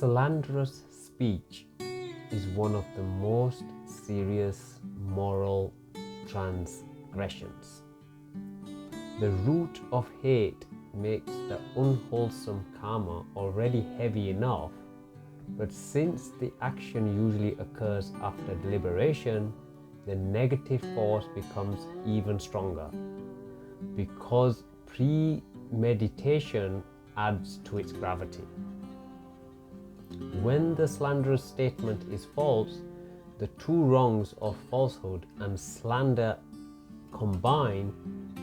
Slanderous speech is one of the most serious moral transgressions. The root of hate makes the unwholesome karma already heavy enough, but since the action usually occurs after deliberation, the negative force becomes even stronger because premeditation adds to its gravity. When the slanderous statement is false, the two wrongs of falsehood and slander combine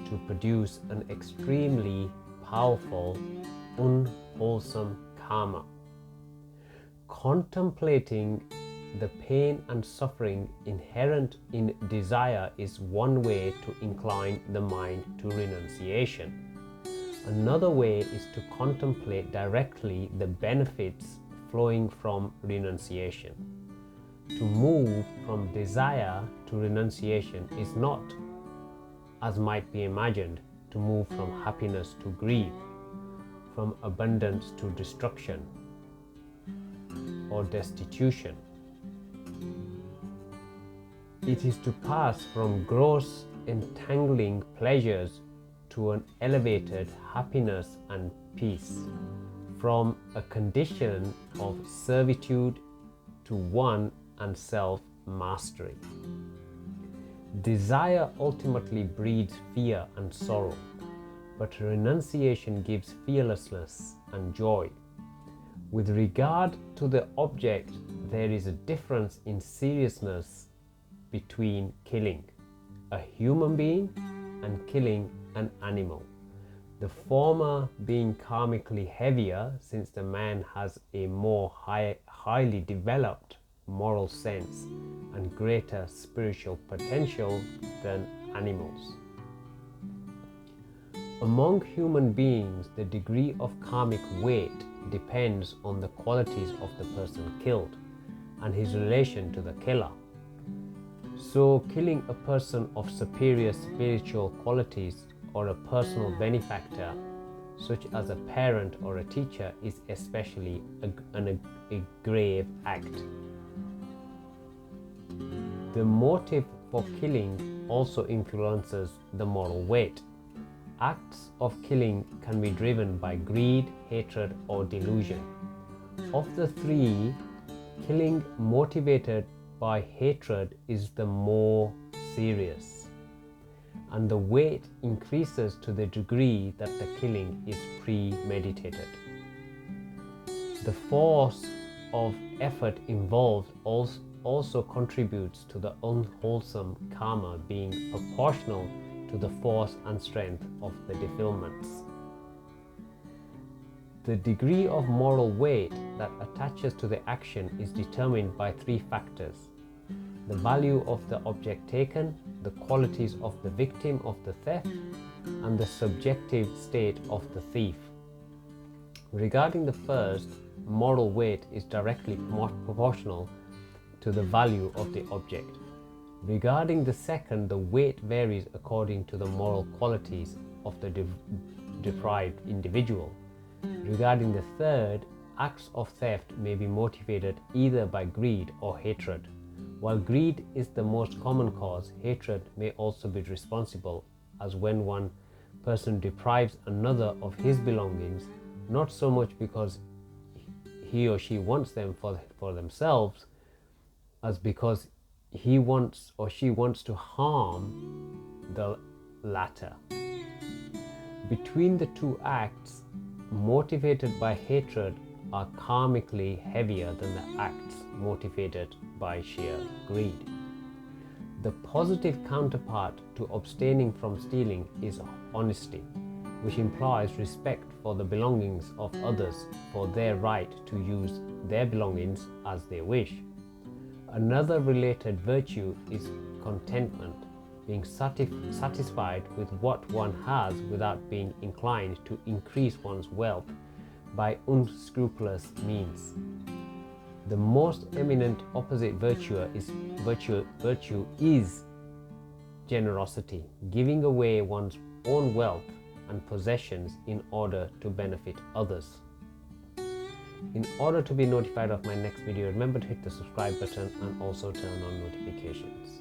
to produce an extremely powerful, unwholesome karma. Contemplating the pain and suffering inherent in desire is one way to incline the mind to renunciation. Another way is to contemplate directly the benefits flowing from renunciation. To move from desire to renunciation is not, as might be imagined, to move from happiness to grief, from abundance to destruction or destitution. It is to pass from gross, entangling pleasures to an elevated happiness and peace, from a condition of servitude to one and self-mastery. Desire ultimately breeds fear and sorrow, but renunciation gives fearlessness and joy. With regard to the object, there is a difference in seriousness between killing a human being and killing an animal. The former being karmically heavier, since the man has a more highly developed moral sense and greater spiritual potential than animals. Among human beings, the degree of karmic weight depends on the qualities of the person killed and his relation to the killer. So, killing a person of superior spiritual qualities or a personal benefactor, such as a parent or a teacher, is especially a grave act. The motive for killing also influences the moral weight. Acts of killing can be driven by greed, hatred, or delusion. Of the three, killing motivated by hatred is the more serious, and the weight increases to the degree that the killing is premeditated. The force of effort involved also contributes to the unwholesome karma being proportional to the force and strength of the defilements. The degree of moral weight that attaches to the action is determined by three factors: the value of the object taken, the qualities of the victim of the theft, and the subjective state of the thief. Regarding the first, moral weight is directly proportional to the value of the object. Regarding the second, the weight varies according to the moral qualities of the deprived individual. Regarding the third, acts of theft may be motivated either by greed or hatred. While greed is the most common cause, hatred may also be responsible, as when one person deprives another of his belongings, not so much because he or she wants them for themselves, as because he wants or she wants to harm the latter. Between the two acts motivated by hatred are karmically heavier than the acts motivated by sheer greed. The positive counterpart to abstaining from stealing is honesty, which implies respect for the belongings of others for their right to use their belongings as they wish. Another related virtue is contentment, being satisfied with what one has without being inclined to increase one's wealth by unscrupulous means. The most eminent opposite virtue is generosity, giving away one's own wealth and possessions in order to benefit others. In order to be notified of my next video, remember to hit the subscribe button and also turn on notifications.